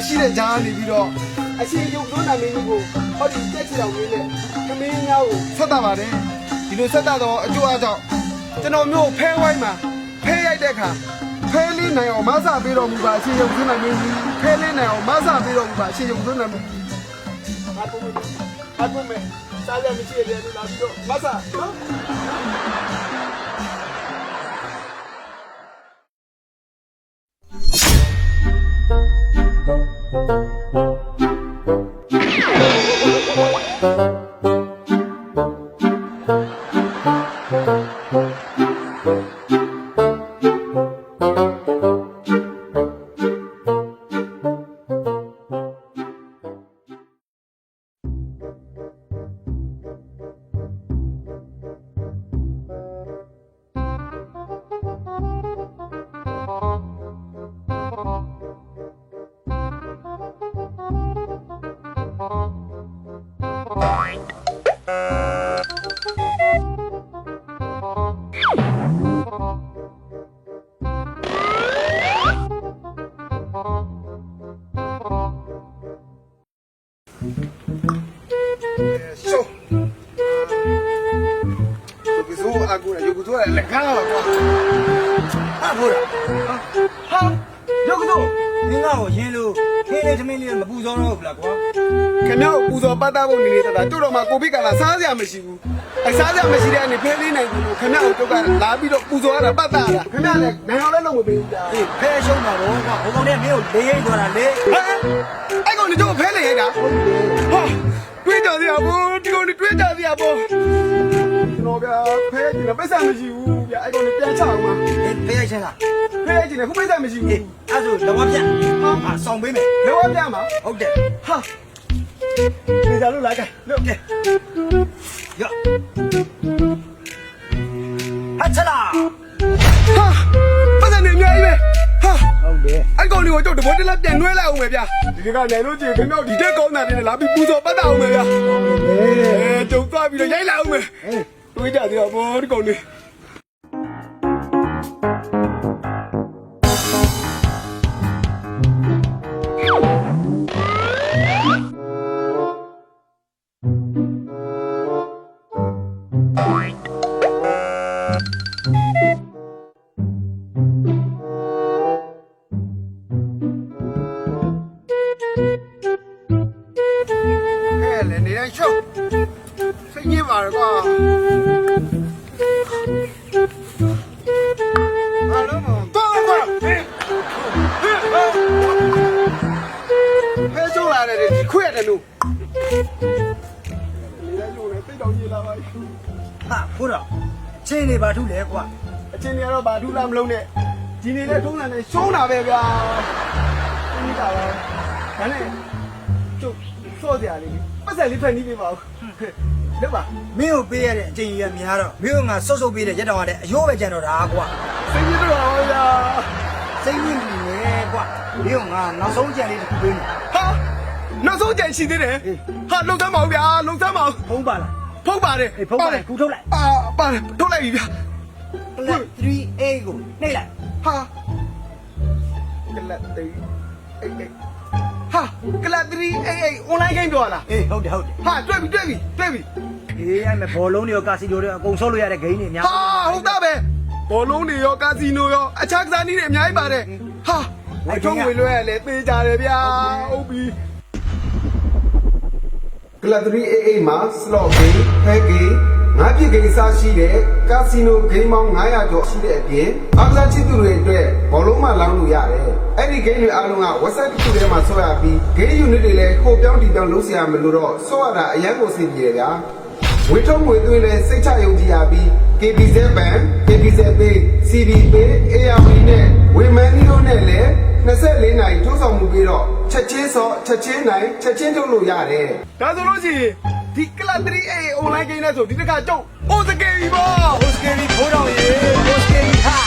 မရှိတဲ့ကြားနေပြီးတော့အရှင်ရုပ်သွန်းနာမင်းကြီးကိုဟောဒီတက်ချီတော်မင်းနဲ့သမင်းများကိုဆက်တာပါတယ်ဒီလိုဆက်တာတော့အကျိုးအကြောင်းကျွန်တော်မျိုးဖဲဝိုင်းမှာဖဲရိုက်တဲ့အခါဖဲလေးနိုင်အောင်မဆပေးတော်မူပါအရှင်ရုပ်သွန်းနာမင်းကြီးဖဲလေးနိုင်အောင်မဆပေးတော်မူပါအရှင်ရုပ်သွန်းနာမင်းကြီးအားကုန်မယ်စားရမရှိတဲ့လူလာပြီးတော့မဆနော်လက်ကားတော့ကွာဟာဖို့ရဟာရုပ်ကတော့မင်းကတော့ရင်းလို့ခေးလေးသမင်းလေးမပူစောတော့ဘူးလားကွာခင်ဗျားကိုပူစောပတ်သားဖို့နေနေတာတို့တော့မှကိုဗစ်ကလာစားစရာမရှိဘူးအဲစားစရာမရှိတဲ့အနေဖဲလေးနိုင်ဘူးခင်ဗျားကိုတို့ကလာပြီးတော့ပူစောရတာပတ်သားရခင်ဗျားလည်းနိုင်အောင်လည်းလုပ်မပေးဘူးကြာဟေးဖဲရှုံးတာတော့ကွာဘုံကောင်နဲ့မင်းကိုလေးရိတ်သွားတာလေဟမ်အဲ့ကောင်တို့ဖဲလေးရိတ်တာဟာတွေးကြစရာဘောဒီကောင်တွေးကြစရာဘောကျွန်တော်ကဖဲကျင်တော့ပတ်စံမရှိဘူးဗျအဲ့ကောင်တွေပြန်ချအောင်ပါဖဲရိုက်ချင်လားဖဲရိုက်ချင်တယ်ခုပတ်စံမရှိဘူးအဲ့ဆိုလောကပြဟာဆောင်ပေးမယ်လောကပြမှာဟုတ်တယ်ဟာဒီကြလို့လာကြလို့ကဲရောဟာချလာဟာပတ်စံနေအများကြီးပဲဟာဟုတ်တယ်အဲ့ကောင်တွေကိုတော့တဘောတလက်ပြန်နှွဲလိုက်အောင်ပဲဗျဒီကနိုင်လို့ကြည့်ခင်ဗျောက်ဒီတက်ကောင်းတာတွေလာပြီးပူဇော်ပတ်တာအောင်ပဲဗျကြုံသွားပြီးတော့ရိုက်လိုက်အောင်ပဲတွေးကြသေးတော့ဘောဒီကောင်တွေနေတိုင်းရှုပ်စိတ်ညစ်ပါတော့ကွာအားလုံးတော့ကွာဖဲကျုံလာတယ်ဒီခွေရတယ်လို့နေတိုင်းလို့တိတ်တောင်ကြီးလာပါဟာဖို့တော့ချင်းနေပါထုလဲကွာအချင်းတွေကတော့ဘာထုလားမလုံးနဲ့ဒီနေလဲထုံးလာနေရှုံးတာပဲဗျာဒီတာပဲဒါနဲ့ကျုပ်စော့ကြရလေးပတ်စံလေးဖက်နီးပေးပါဦးလက်ပါမင်းကိုပေးရတဲ့အချိန်ကြီးကများတော့မင်းကငါဆုပ်ပေးတဲ့ရက်တောင်ရတဲ့အယိုးပဲကြံတော့တာကွာစိတ်ကြီးတော့ပါဗျာစိတ်ကြီးနေလေကွာမင်းကငါနောက်ဆုံးကြံလေးတစ်ခုပေးမယ်ဟာနောက်ဆုံးကြံရှိသေးတယ်ဟာလုံသမ်းပါဦးဗျာလုံသမ်းပါဦးဖုံးပါလားဖုံးပါတယ်ဖုံးပါတယ်ကူထုတ်လိုက်ပါတယ်ထုတ်လိုက်ပြီဗျာ 3A ကိုနှိပ်လိုက်ဟာကလတ်3Aဟာကလတ်388 online game ပြောရလားအေးဟုတ်တယ်ဟာတွေ့ပြီအေးအဲ့မဲ့ဘောလုံးတွေရောကာစီနိုတွေအကုန်ဆော့လို့ရတဲ့ game တွေအများဟာဟုတ်တာပဲဘောလုံးတွေရောကာစီနိုရောအခြားကစားနည်းတွေအများကြီးပါတယ်ဟာအထုံးဝင်လွှဲရလဲသေးကြတယ်ဗျာဟုတ်ပြီကလတ်388မှာ slot game ဖဲ game ငါးပြစ်ကိန်းစားရှိတဲ့ကာစီနိုဂိမ်းပေါင်း900ကျော်ရှိတဲ့အပြင်အားကစားချစ်သူတွေအတွက်ဘောလုံးမှလောင်းလို့ရတယ်။အဲ့ဒီဂိမ်းတွေအားလုံးက website တစ်ခုထဲမှာဆော့ရပြီးဂိမ်း unit တွေလည်းဟိုပြောင်းဒီပြောင်းလုပ်เสียရမလို့တော့ဆော့ရတာအရင်ကိုအဆင်ပြေတယ်ဗျာ။ဝေထုံးငွေသွင်းလဲစိတ်ချယုံကြည်ရပြီး KBZ Bank, KBZ Pay, CB Pay, ARB နဲ့ဝေမန်နီတို့နဲ့လည်း24နိုင်ထိုးဆောင်မှုပြီးတော့ချက်ချင်းစော့ချက်ချင်းနိုင်ချက်ချင်းထုတ်လို့ရတယ်။ဒါဆိုလို့ရှိရင်ဒီကလတ်3A online game နဲ့ဆိုဒီတစ်ခါကျုပ်အိုစကေပြီပေါ့အိုစကေပြီဖိုးတော်ရေအိုစကေပြီဟာ